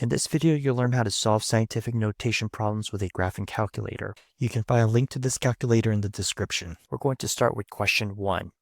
In this video, you'll learn how to solve scientific notation problems with a graphing calculator. You can find a link to this calculator in the description. We're going to start with question 1.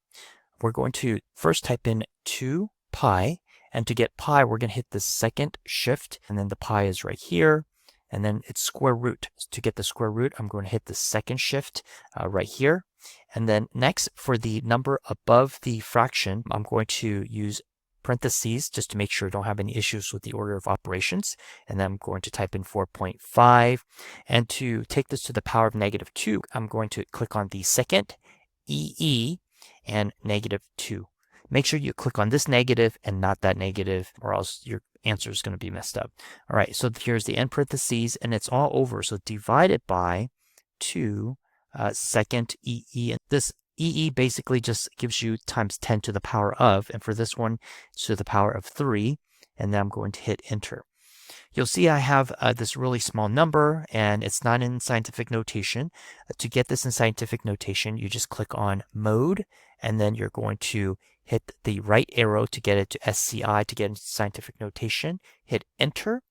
We're going to first type in 2 pi, and to get pi, we're going to hit the second shift, and then the pi is right here, and then it's square root. To get the square root, I'm going to hit the second shift right here. And then next, for the number above the fraction, I'm going to use parentheses just to make sure I don't have any issues with the order of operations. And then I'm going to type in 4.5. And to take this to the power of -2, I'm going to click on the second EE and -2. Make sure you click on this negative and not that negative, or else your answer is going to be messed up. All right, so here's the end parentheses, and it's all over. So divided by 2 second EE. And this EE basically just gives you times 10 to the power of, and for this one, it's to the power of 3, and then I'm going to hit enter. You'll see I have this really small number, and it's not in scientific notation. To get this in scientific notation, you just click on mode, and then you're going to hit the right arrow to get it to SCI to get into scientific notation, hit enter,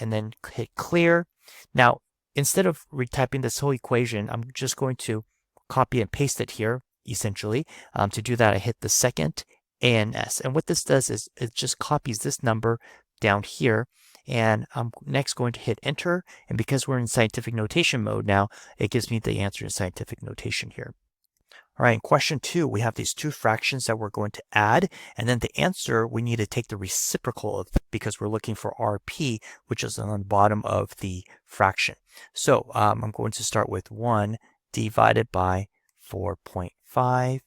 and then hit clear. Now, instead of retyping this whole equation, I'm just going to copy and paste it here, essentially. To do that, I hit the second ANS. And what this does is it just copies this number down here. And I'm next going to hit enter. And because we're in scientific notation mode now, it gives me the answer in scientific notation here. All right, in question 2, we have these two fractions that we're going to add, and then the answer, we need to take the reciprocal of, because we're looking for RP, which is on the bottom of the fraction. So I'm going to start with 1 divided by 4.5,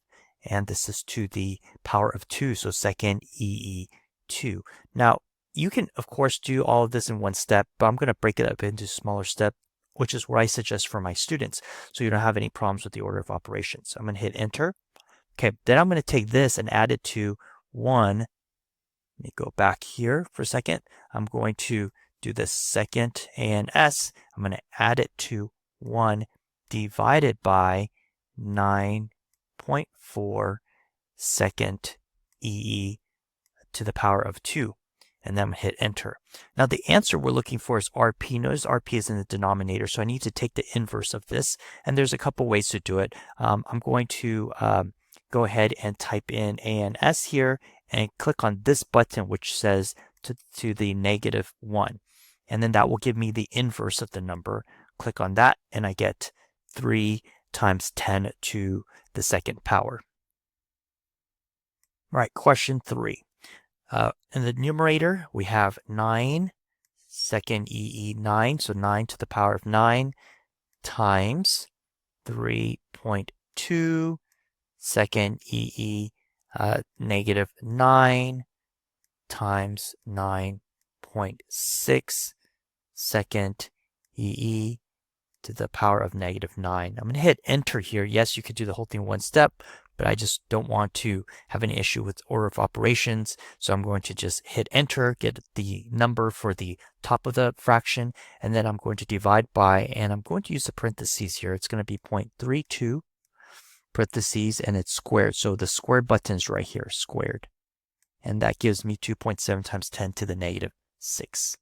and this is to the power of 2, so second EE2. Now, you can, of course, do all of this in one step, but I'm going to break it up into smaller steps, which is what I suggest for my students, so you don't have any problems with the order of operations. I'm going to hit enter. Okay, then I'm going to take this and add it to 1. Let me go back here for a second. I'm going to do the second ANS. I'm going to add it to 1 divided by 9.4 second EE to the power of 2. And then I'm going to hit enter. Now the answer we're looking for is RP. Notice RP is in the denominator, so I need to take the inverse of this. And there's a couple ways to do it. I'm going to go ahead and type in ANS here and click on this button which says to the -1. And then that will give me the inverse of the number. Click on that and I get 3 times 10 to the second power. All right, question 3. In the numerator, we have 9 second EE9, so 9 to the power of 9 times 3.2 second EE -9 times 9.6 second EE to the power of -9. I'm going to hit enter here. Yes, you could do the whole thing in one step, but I just don't want to have any issue with order of operations. So I'm going to just hit enter, get the number for the top of the fraction, and then I'm going to divide by, and I'm going to use the parentheses here. It's going to be 0.32 parentheses, and it's squared. So the square button is right here, squared. And that gives me 2.7 times 10 to the -6.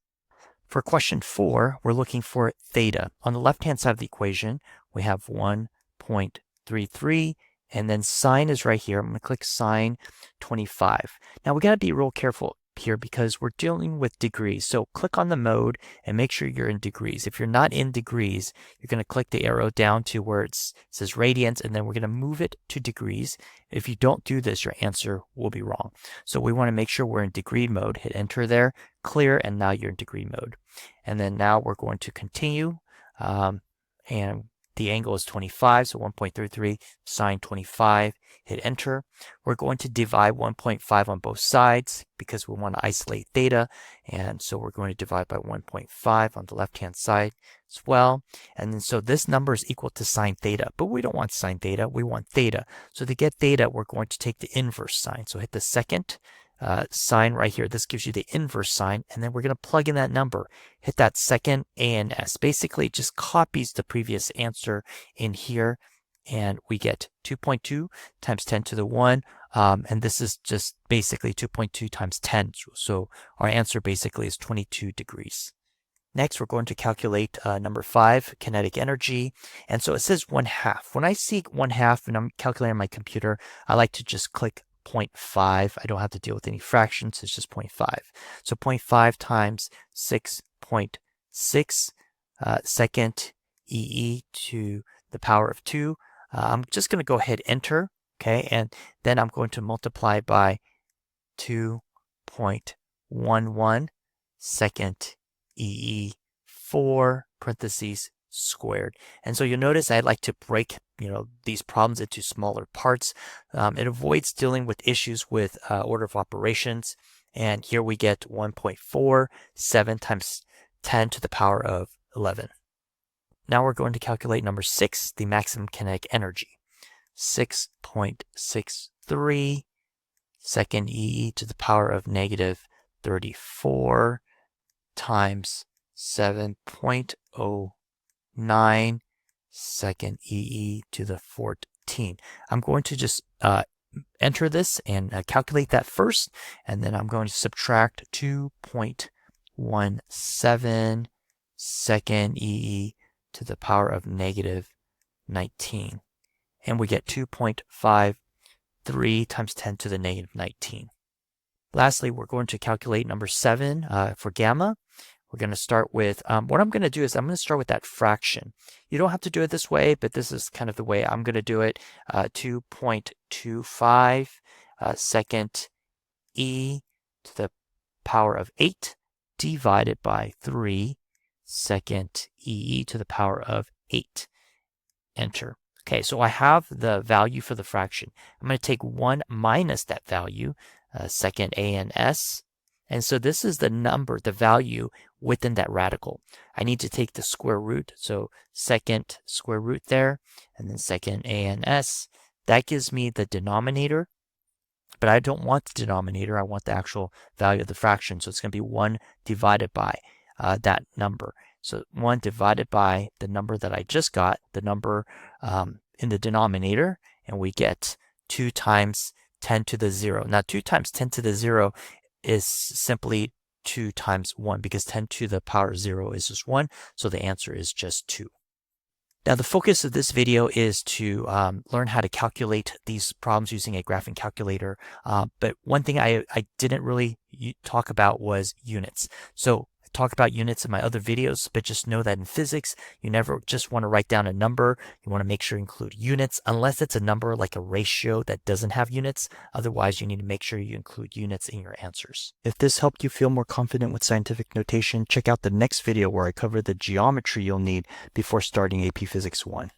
For question 4, we're looking for theta. On the left-hand side of the equation, we have 1.33, and then sine is right here. I'm going to click sine 25. Now, we got to be real careful here because we're dealing with degrees. So click on the mode and make sure you're in degrees. If you're not in degrees, you're going to click the arrow down to where it says radians, and then we're going to move it to degrees. If you don't do this, your answer will be wrong. So we want to make sure we're in degree mode. Hit enter there, clear, and now you're in degree mode. And then now we're going to continue, and the angle is 25, so 1.33 sine 25. Hit enter. We're going to divide 1.5 on both sides because we want to isolate theta. And so we're going to divide by 1.5 on the left-hand side as well. And then so this number is equal to sine theta, but we don't want sine theta. We want theta. So to get theta, we're going to take the inverse sign. So hit the second sign right here. This gives you the inverse sign, and then we're going to plug in that number. Hit that second ANS. Basically, it just copies the previous answer in here, and we get 2.2 times 10 to the 1 And this is just basically 2.2 times 10. So our answer basically is 22 degrees. Next, we're going to calculate number 5, kinetic energy. And so it says 1/2. When I see 1/2 and I'm calculating on my computer, I like to just click 0.5. I don't have to deal with any fractions. It's just 0.5. So 0.5 times 6.6 second EE to the power of 2. I'm just going to go ahead, enter, okay? And then I'm going to multiply by 2.11 second EE 4 parentheses squared. And so you'll notice I like to break these problems into smaller parts. It avoids dealing with issues with order of operations. And here we get 1.47 times 10 to the power of 11. Now we're going to calculate number 6, the maximum kinetic energy. 6.63 second EE to the power of negative 34 times 7.09 second EE to the 14. I'm going to just enter this and calculate that first, and then I'm going to subtract 2.17 second EE to the power of negative 19. And we get 2.53 times 10 to the negative 19. Lastly, we're going to calculate number 7 for gamma. We're going to start with, what I'm going to do is I'm going to start with that fraction. You don't have to do it this way, but this is kind of the way I'm going to do it. 2.25 second E to the power of 8 divided by 3 second EE to the power of 8. Enter. Okay, so I have the value for the fraction. I'm going to take 1 minus that value, second ANS. And so this is the number, the value within that radical. I need to take the square root, so second square root there, and then second ANS. That gives me the denominator, but I don't want the denominator. I want the actual value of the fraction. So it's going to be 1 divided by that number. So 1 divided by the number that I just got, the number in the denominator, and we get 2 times 10 to the 0. Now 2 times 10 to the 0 is simply 2 times 1, because 10 to the power 0 is just 1, so the answer is just 2. Now the focus of this video is to learn how to calculate these problems using a graphing calculator, but one thing I didn't really talk about was units. So I talked about units in my other videos, but just know that in physics, you never just want to write down a number. You want to make sure you include units, unless it's a number like a ratio that doesn't have units. Otherwise, you need to make sure you include units in your answers. If this helped you feel more confident with scientific notation, check out the next video where I cover the geometry you'll need before starting AP Physics 1.